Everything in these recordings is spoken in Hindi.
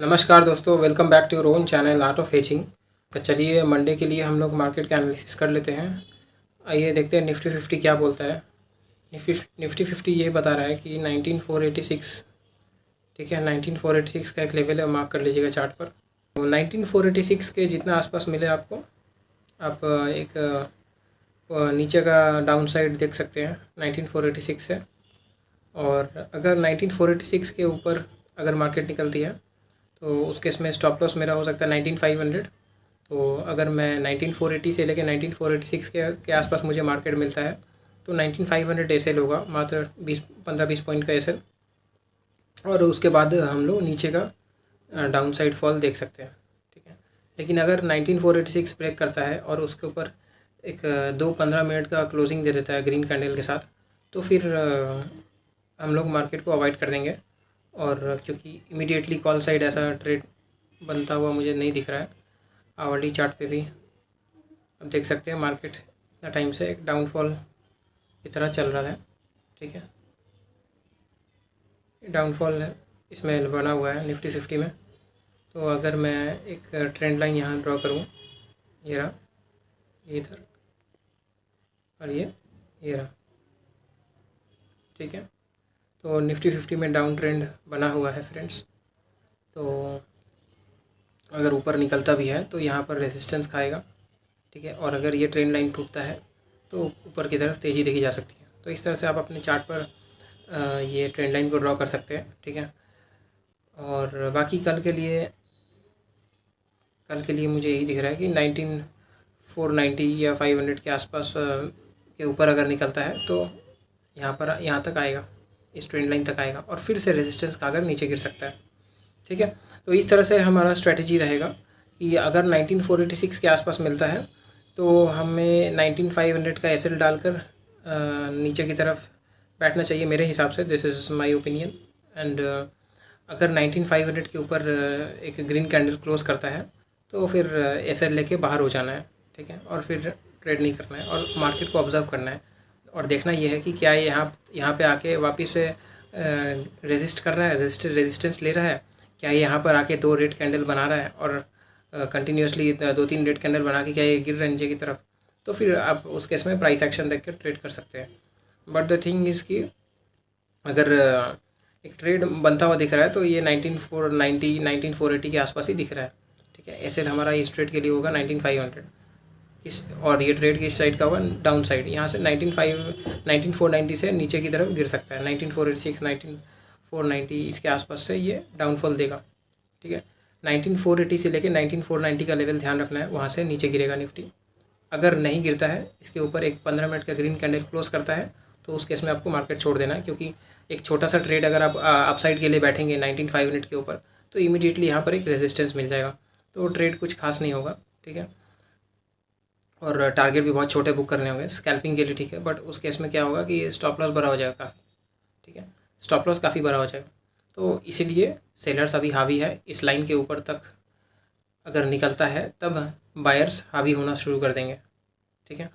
नमस्कार दोस्तों, welcome back to your own channel art of hedging. तो चलिए मंडे के लिए हम लोग मार्केट का एनालिसिस कर लेते हैं। आइए देखते हैं निफ्टी 50 क्या बोलता है। निफ्टी 50 ये बता रहा है कि 19486, ठीक है, 19486 का एक लेवल है, मार्क कर लीजिएगा चार्ट पर। तो 19486 के जितना आसपास मिले आपको, आप एक नीचे का डाउन साइड देख सकते हैं 19486 से। और अगर 19486 के ऊपर अगर मार्केट निकलती है तो उस केस में स्टॉप लॉस मेरा हो सकता है 19500। तो अगर मैं 19480 से लेकर 19486 के आसपास मुझे मार्केट मिलता है तो 19500 एसएल होगा, मात्र 15-20 पॉइंट का एसएल। और उसके बाद हम लोग नीचे का डाउन साइड फॉल देख सकते हैं, ठीक है। लेकिन अगर 19486 ब्रेक करता है और उसके ऊपर एक 2-15 मिनट का क्लोजिंग दे देता है ग्रीन कैंडल के साथ, तो फिर हम लोग मार्केट को अवॉइड कर देंगे। और क्योंकि इमीडिएटली कॉल साइड ऐसा ट्रेड बनता हुआ मुझे नहीं दिख रहा है। आवरली चार्ट पे भी अब देख सकते हैं मार्केट इतना टाइम से एक डाउनफॉल की तरह चल रहा है, ठीक है। डाउनफॉल है इसमें बना हुआ है निफ्टी 50 में। तो अगर मैं एक ट्रेंड लाइन यहाँ ड्रॉ करूँ, ये रहा, ये इधर, और ये रहा, ठीक है। तो निफ्टी 50 में डाउन ट्रेंड बना हुआ है फ्रेंड्स। तो अगर ऊपर निकलता भी है तो यहाँ पर रेजिस्टेंस खाएगा, ठीक है। और अगर ये ट्रेंड लाइन टूटता है तो ऊपर की तरफ तेज़ी देखी जा सकती है। तो इस तरह से आप अपने चार्ट पर ये ट्रेंड लाइन को ड्रॉ कर सकते हैं, ठीक है। और बाकी कल के लिए मुझे यही दिख रहा है कि 19490 या 500 के आसपास के ऊपर अगर निकलता है तो यहाँ तक आएगा, इस ट्रेंड लाइन तक आएगा और फिर से रेजिस्टेंस खाकर नीचे गिर सकता है, ठीक है। तो इस तरह से हमारा स्ट्रेटजी रहेगा कि अगर 19486 के आसपास मिलता है तो हमें 19500 का एसएल डालकर नीचे की तरफ बैठना चाहिए मेरे हिसाब से। This is my opinion. And अगर 19500 के ऊपर एक ग्रीन कैंडल क्लोज करता है तो फिर एसएल लेके बाहर हो जाना है, ठीक है। और फिर ट्रेड नहीं करना है और मार्केट को ऑब्जर्व करना है और देखना यह है कि क्या ये यहाँ पे आके वापस से रेजिस्ट कर रहा है, रेजिस्टेंस ले रहा है, क्या ये यहाँ पर आके 2 रेड कैंडल बना रहा है और कंटिन्यूसली 2-3 रेड कैंडल बना के क्या ये गिर रहा है नीचे की तरफ, तो फिर आप उस केस में प्राइस एक्शन देख कर ट्रेड कर सकते हैं। बट द थिंग इज़ कि अगर एक ट्रेड बनता हुआ दिख रहा है तो ये 19490 19480 के आसपास ही दिख रहा है, ठीक है। एसएल हमारा इस ट्रेड के लिए होगा 19500 और ये ट्रेड किस साइड का होगा, डाउन साइड। यहाँ से 19490 से नीचे की तरफ गिर सकता है, 19486 19490 इसके आसपास से ये डाउनफॉल देगा, ठीक है। 19480 से लेके 19490 का लेवल ध्यान रखना है, वहाँ से नीचे गिरेगा निफ्टी। अगर नहीं गिरता है, इसके ऊपर एक 15 मिनट का ग्रीन कैंडल क्लोज करता है तो उस केस में आपको मार्केट छोड़ देना है, क्योंकि एक छोटा सा ट्रेड अगर आप अपसाइड के लिए बैठेंगे 19500 के ऊपर तो इमीडिएटली यहाँ पर एक रेजिस्टेंस मिल जाएगा, तो ट्रेड कुछ खास नहीं होगा, ठीक है। और टारगेट भी बहुत छोटे बुक करने होंगे स्कैल्पिंग के लिए, ठीक है। बट उस केस में क्या होगा कि स्टॉप लॉस बड़ा हो जाएगा काफ़ी, ठीक है। स्टॉप लॉस काफ़ी बड़ा हो जाएगा, तो इसीलिए सेलर्स अभी हावी है इस लाइन के ऊपर तक। अगर निकलता है तब बायर्स हावी होना शुरू कर देंगे, ठीक है।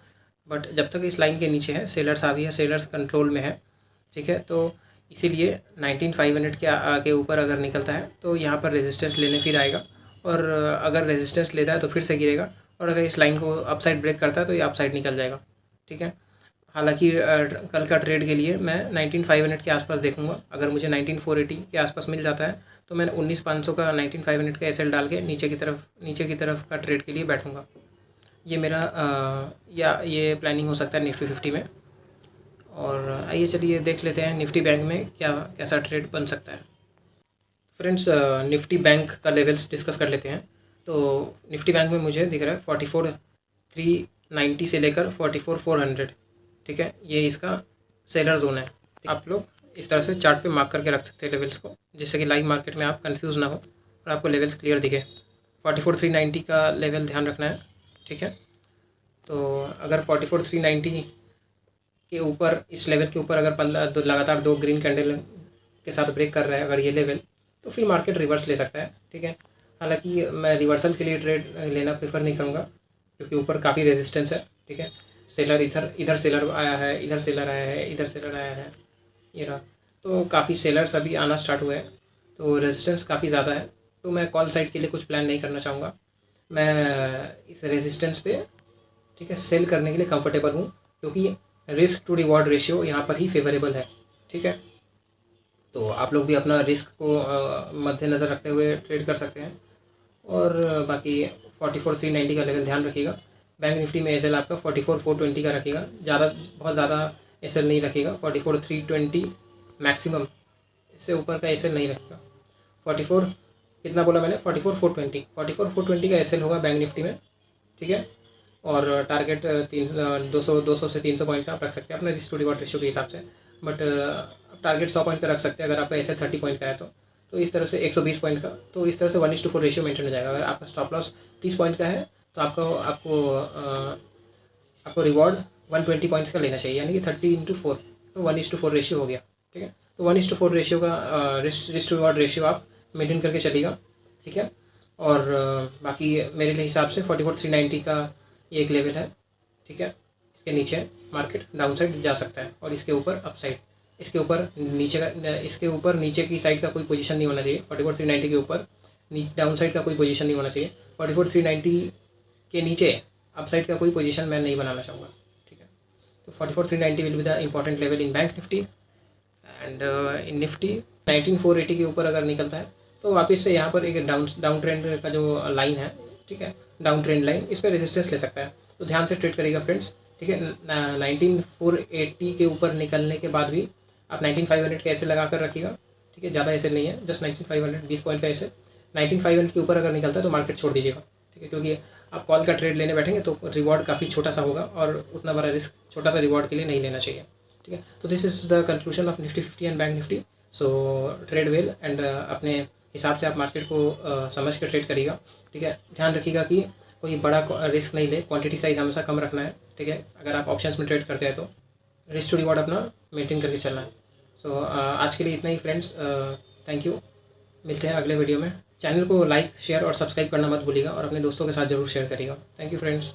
बट जब तक इस लाइन के नीचे है सेलर्स हावी है, सेलर्स कंट्रोल में है, ठीक है। तो इसीलिए 19500 के ऊपर अगर निकलता है तो यहाँ पर रेजिस्टेंस लेने फिर आएगा और अगर रेजिस्टेंस लेता है तो फिर से गिरेगा और अगर इस लाइन को अपसाइड ब्रेक करता है तो ये अपसाइड निकल जाएगा, ठीक है। हालांकि कल का ट्रेड के लिए मैं 19500 के आसपास देखूंगा। अगर मुझे 19480 के आसपास मिल जाता है तो मैं 19500 का 19500 का एसएल डाल के नीचे की तरफ का ट्रेड के लिए बैठूंगा। ये मेरा या ये प्लानिंग हो सकता है निफ्टी 50 में। और आइए चलिए देख लेते हैं निफ्टी बैंक में कैसा ट्रेड बन सकता है। फ्रेंड्स, निफ्टी बैंक का लेवल्स डिस्कस कर लेते हैं। तो निफ्टी बैंक में मुझे दिख रहा है 44390 से लेकर 44400, ठीक है। ये इसका सेलर जोन है। आप लोग इस तरह से चार्ट पे मार्क करके रख सकते हैं लेवल्स को, जिससे कि लाइव मार्केट में आप कंफ्यूज ना हो और आपको लेवल्स क्लियर दिखे। 44390 का लेवल ध्यान रखना है, ठीक है। तो अगर 44390 के ऊपर, इस लेवल के ऊपर अगर लगातार 2 ग्रीन कैंडल के साथ ब्रेक कर रहा है अगर ये लेवल, तो फिर मार्केट रिवर्स ले सकता है, ठीक है। हालांकि मैं रिवर्सल के लिए ट्रेड लेना प्रेफर नहीं करूँगा क्योंकि ऊपर काफ़ी रेजिस्टेंस है, ठीक है। सेलर इधर सेलर आया है, इधर सेलर आया है, इधर सेलर आया है, ये रहा। तो काफ़ी सेलर्स अभी आना स्टार्ट हुए हैं, तो रेजिस्टेंस काफ़ी ज़्यादा है। तो मैं कॉल साइड के लिए कुछ प्लान नहीं करना चाहूँगा। मैं इस रेजिस्टेंस पे, ठीक है, सेल करने के लिए कंफर्टेबल हूँ, क्योंकि रिस्क टू रिवॉर्ड रेशियो यहाँ पर ही फेवरेबल है। ठीक है, तो आप लोग भी अपना रिस्क को मद्देनज़र रखते हुए ट्रेड कर सकते हैं। और बाकी 44,390 का लेवल ध्यान रखिएगा। बैंक निफ्टी में एसएल आपका 44,420 का रखिएगा, बहुत ज़्यादा एसएल नहीं रखिएगा। 44,320 मैक्सिमम, इससे ऊपर का एसएल नहीं रखिएगा। 44 कितना बोला मैंने, 44,420 का एसएल होगा बैंक निफ्टी में। ठीक है, और टारगेट 200 से 300 पॉइंट का आप रख सकते हैं अपने रिस्क टू रिवॉर्ड रेशियो के हिसाब से। बट टारगेट 100 पॉइंट का रख सकते हैं अगर आपका एसएल 30 पॉइंट का है तो इस तरह से 120 पॉइंट का, तो इस तरह से 1:4 रेशियो मेंटेन हो जाएगा। अगर आपका स्टॉप लॉस 30 पॉइंट का है तो आपको रिवॉर्ड 120 पॉइंट्स का लेना चाहिए, यानी कि 30/4, तो 1:4 रेशियो हो गया। ठीक है, तो 1:4 रेशियो का रिस्क टू रिवॉर्ड रेशियो आप मेंटेन करके चलिएगा। ठीक है, और बाकी मेरे लिए हिसाब से 44,390 का ये एक लेवल है। ठीक है, इसके नीचे मार्केट डाउन साइड जा सकता है और इसके ऊपर अप साइड। इसके ऊपर नीचे की साइड का कोई पोजीशन नहीं होना चाहिए। 44,390 के ऊपर डाउन साइड का कोई पोजीशन नहीं होना चाहिए। 44,390 के नीचे अप साइड का कोई पोजीशन मैं नहीं बनाना चाहूँगा। ठीक है, तो 44,390 will be the important level in bank Nifty. And in Nifty 19,480 के ऊपर अगर निकलता है तो वापस से यहाँ पर एक डाउन ट्रेंड का जो लाइन है, ठीक है, डाउन ट्रेंड लाइन, इस पर रेजिस्टेंस ले सकता है। तो ध्यान से ट्रेड करिएगा फ्रेंड्स। ठीक है, 19,480 के ऊपर निकलने के बाद भी आप 19,500 का ऐसे लगा कर रखिएगा। ठीक है, ज़्यादा ऐसे नहीं है, जस्ट 19,500, 20 पॉइंट का ऐसे। 19,500 के ऊपर अगर निकलता है तो मार्केट छोड़ दीजिएगा। ठीक है, क्योंकि आप कॉल का ट्रेड लेने बैठेंगे तो रिवॉर्ड काफ़ी छोटा सा होगा और उतना बड़ा रिस्क छोटा सा रिवॉर्ड के लिए नहीं लेना चाहिए। ठीक है, तो this is the conclusion of Nifty 50 and bank Nifty. So trade well and अपने हिसाब से आप मार्केट को समझ कर ट्रेड करिएगा। ठीक है, ध्यान रखिएगा कि कोई बड़ा रिस्क नहीं ले, क्वांटिटी साइज हमेशा कम रखना है। ठीक है, अगर आप ऑप्शंस में ट्रेड करते हैं तो रिस्क टू रिवॉर्ड अपना मेंटेन करके चलना है। सो आज के लिए इतना ही फ्रेंड्स, थैंक यू। मिलते हैं अगले वीडियो में। चैनल को लाइक, शेयर और सब्सक्राइब करना मत भूलिएगा और अपने दोस्तों के साथ ज़रूर शेयर करिएगा। Thank you friends.